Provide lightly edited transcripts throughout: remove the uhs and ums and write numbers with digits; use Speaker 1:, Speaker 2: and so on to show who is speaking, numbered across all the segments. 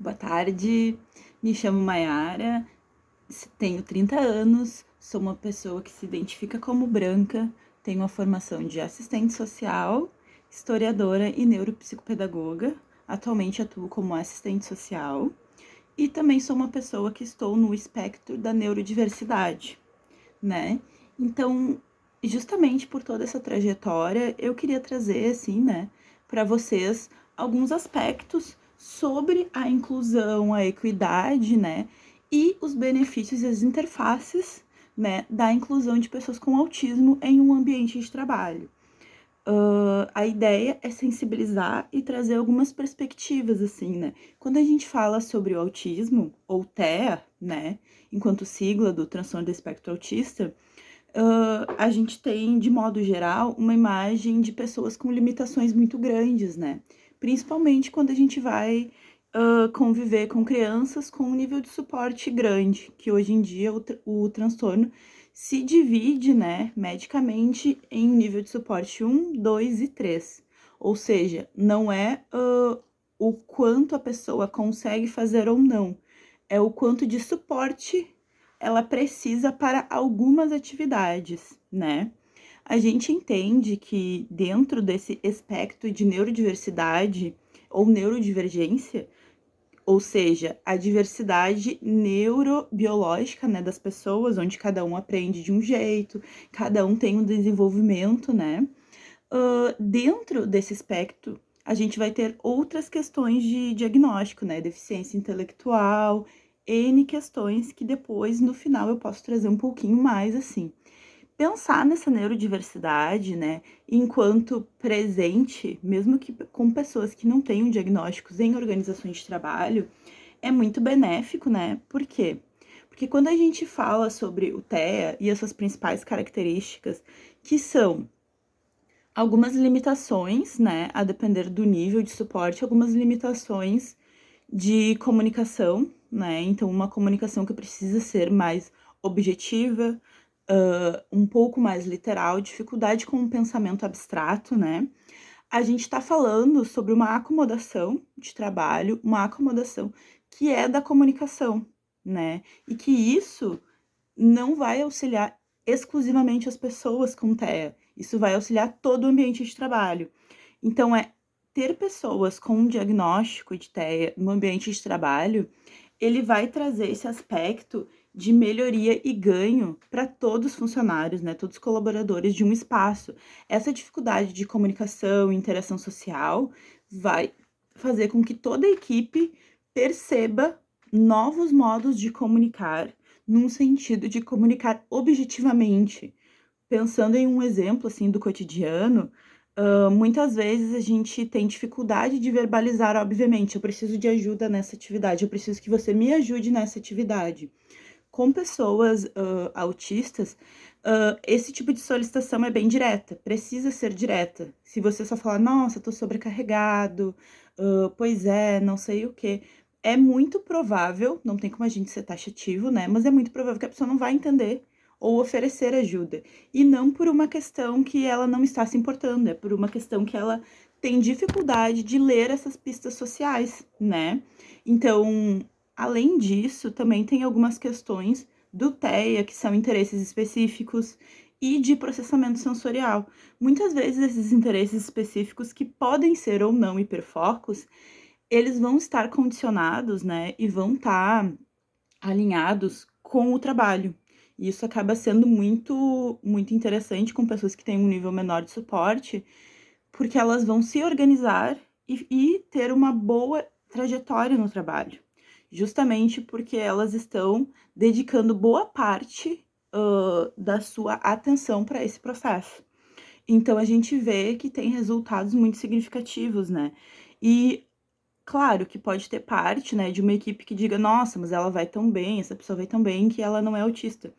Speaker 1: Boa tarde, me chamo Maiara, tenho 30 anos, sou uma pessoa que se identifica como branca, tenho a formação de assistente social, historiadora e neuropsicopedagoga. Atualmente atuo como assistente social e também sou uma pessoa que estou no espectro da neurodiversidade, né? Então, justamente por toda essa trajetória, eu queria trazer, assim, né, para vocês alguns aspectos sobre a inclusão, a equidade, né, e os benefícios e as interfaces, né, da inclusão de pessoas com autismo em um ambiente de trabalho. A ideia é sensibilizar e trazer algumas perspectivas, assim, né? Quando a gente fala sobre o autismo, ou TEA, né, enquanto sigla do transtorno do espectro autista, a gente tem, de modo geral, uma imagem de pessoas com limitações muito grandes, né? Principalmente quando a gente vai conviver com crianças com um nível de suporte grande, que hoje em dia o transtorno se divide, né, medicamente em nível de suporte 1, 2 e 3. Ou seja, não é o quanto a pessoa consegue fazer ou não, é o quanto de suporte ela precisa para algumas atividades, né? A gente entende que dentro desse espectro de neurodiversidade ou neurodivergência, ou seja, a diversidade neurobiológica, né, das pessoas, onde cada um aprende de um jeito, cada um tem um desenvolvimento, né? Dentro desse espectro, a gente vai ter outras questões de diagnóstico, né? Deficiência intelectual, N questões que depois, no final, eu posso trazer um pouquinho mais, assim. Pensar nessa neurodiversidade, né, enquanto presente, mesmo que com pessoas que não tenham diagnósticos em organizações de trabalho, é muito benéfico, né? Por quê? Porque quando a gente fala sobre o TEA e as suas principais características, que são algumas limitações, né, a depender do nível de suporte, algumas limitações de comunicação, né? Então, uma comunicação que precisa ser mais objetiva, um pouco mais literal, dificuldade com o pensamento abstrato, né? A gente está falando sobre uma acomodação de trabalho, uma acomodação que é da comunicação, né? E que isso não vai auxiliar exclusivamente as pessoas com TEA, isso vai auxiliar todo o ambiente de trabalho. Então, ter pessoas com um diagnóstico de TEA no ambiente de trabalho, ele vai trazer esse aspecto de melhoria e ganho para todos os funcionários, né, todos os colaboradores de um espaço. Essa dificuldade de comunicação e interação social vai fazer com que toda a equipe perceba novos modos de comunicar, num sentido de comunicar objetivamente. Pensando em um exemplo assim do cotidiano, muitas vezes a gente tem dificuldade de verbalizar, obviamente, eu preciso de ajuda nessa atividade, eu preciso que você me ajude nessa atividade. Com pessoas autistas, esse tipo de solicitação é bem direta, precisa ser direta. Se você só falar, nossa, tô sobrecarregado, pois é, não sei o quê, é muito provável, não tem como a gente ser taxativo, né? Mas é muito provável que a pessoa não vai entender ou oferecer ajuda. E não por uma questão que ela não está se importando, é por uma questão que ela tem dificuldade de ler essas pistas sociais, né? Então, além disso, também tem algumas questões do TEA, que são interesses específicos, e de processamento sensorial. Muitas vezes esses interesses específicos, que podem ser ou não hiperfocos, eles vão estar condicionados, né, e vão estar alinhados com o trabalho. E isso acaba sendo muito interessante com pessoas que têm um nível menor de suporte, porque elas vão se organizar e ter uma boa trajetória no trabalho, justamente porque elas estão dedicando boa parte da sua atenção para esse processo. Então a gente vê que tem resultados muito significativos, né? E claro que pode ter parte, né, de uma equipe que diga, nossa, mas ela vai tão bem, essa pessoa vai tão bem que ela não é autista.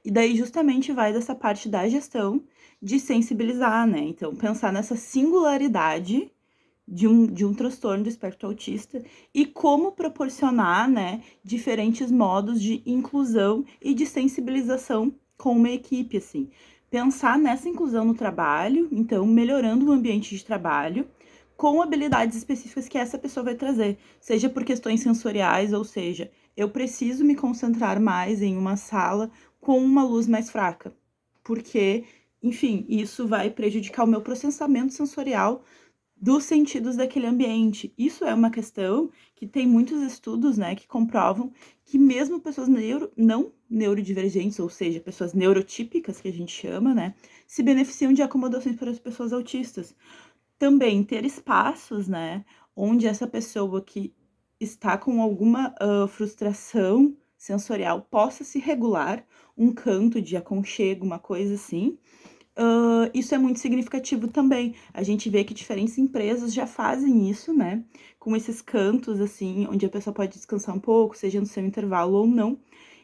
Speaker 1: E daí justamente vai dessa parte da gestão de sensibilizar, né? Então, pensar nessa singularidade de um transtorno do espectro autista e como proporcionar, né, diferentes modos de inclusão e de sensibilização com uma equipe, assim. Pensar nessa inclusão no trabalho, então, melhorando o ambiente de trabalho, com habilidades específicas que essa pessoa vai trazer, seja por questões sensoriais, ou seja, eu preciso me concentrar mais em uma sala com uma luz mais fraca, porque, enfim, isso vai prejudicar o meu processamento sensorial dos sentidos daquele ambiente. Isso é uma questão que tem muitos estudos, né, que comprovam que mesmo pessoas não neurodivergentes, ou seja, pessoas neurotípicas, que a gente chama, né, se beneficiam de acomodações para as pessoas autistas. Também ter espaços, né, onde essa pessoa que está com alguma frustração sensorial possa se regular, um canto de aconchego, uma coisa assim, isso é muito significativo também. A gente vê que diferentes empresas já fazem isso, né? Com esses cantos, assim, onde a pessoa pode descansar um pouco, seja no seu intervalo ou não.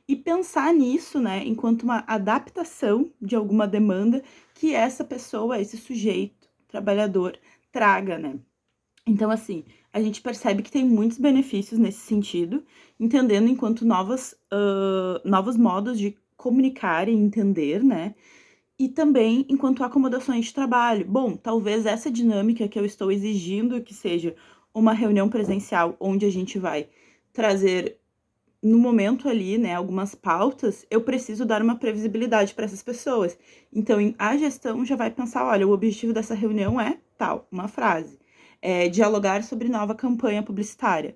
Speaker 1: E pensar nisso, né, enquanto uma adaptação de alguma demanda que essa pessoa, esse sujeito, trabalhador, traga, né? Então, assim, a gente percebe que tem muitos benefícios nesse sentido, entendendo enquanto novos modos de comunicar e entender, né? E também enquanto acomodações de trabalho. Bom, talvez essa dinâmica que eu estou exigindo que seja uma reunião presencial onde a gente vai trazer no momento ali, né, algumas pautas, eu preciso dar uma previsibilidade para essas pessoas. Então, a gestão já vai pensar, olha, o objetivo dessa reunião é tal, uma frase. Dialogar sobre nova campanha publicitária.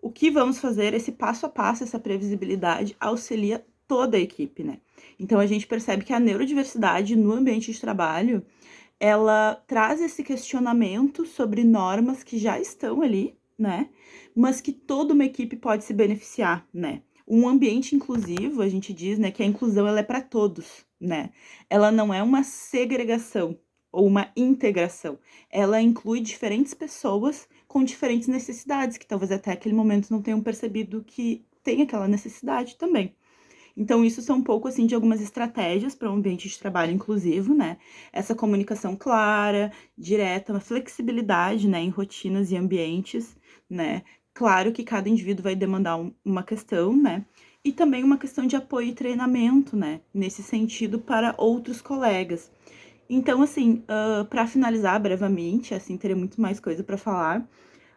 Speaker 1: O que vamos fazer, esse passo a passo, essa previsibilidade auxilia toda a equipe, né? Então, a gente percebe que a neurodiversidade no ambiente de trabalho, ela traz esse questionamento sobre normas que já estão ali, né? Mas que toda uma equipe pode se beneficiar, né? Um ambiente inclusivo, a gente diz, né, que a inclusão ela é para todos, né? Ela não é uma segregação ou uma integração. Ela inclui diferentes pessoas com diferentes necessidades, que talvez até aquele momento não tenham percebido que tem aquela necessidade também. Então, isso são um pouco, assim, de algumas estratégias para um ambiente de trabalho inclusivo, né? Essa comunicação clara, direta, uma flexibilidade, né, em rotinas e ambientes, né? Claro que cada indivíduo vai demandar uma questão, né? E também uma questão de apoio e treinamento, né? Nesse sentido, para outros colegas. Então, assim, para finalizar brevemente, assim, teria muito mais coisa para falar,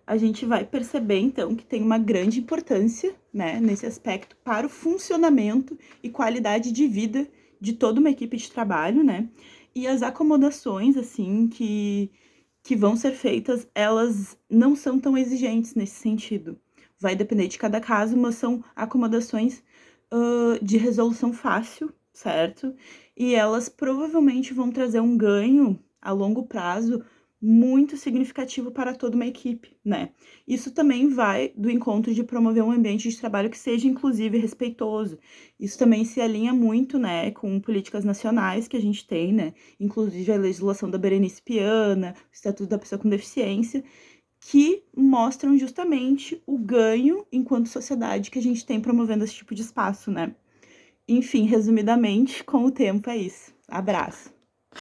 Speaker 1: a gente vai perceber, então, que tem uma grande importância, né, nesse aspecto para o funcionamento e qualidade de vida de toda uma equipe de trabalho, né? E as acomodações, assim, que vão ser feitas, elas não são tão exigentes nesse sentido. Vai depender de cada caso, mas são acomodações de resolução fácil, certo? E elas provavelmente vão trazer um ganho a longo prazo muito significativo para toda uma equipe, né? Isso também vai do encontro de promover um ambiente de trabalho que seja inclusivo e respeitoso. Isso também se alinha muito, né, com políticas nacionais que a gente tem, né? Inclusive a legislação da Berenice Piana, o Estatuto da Pessoa com Deficiência, que mostram justamente o ganho enquanto sociedade que a gente tem promovendo esse tipo de espaço, né? Enfim, resumidamente, com o tempo é isso. Abraço.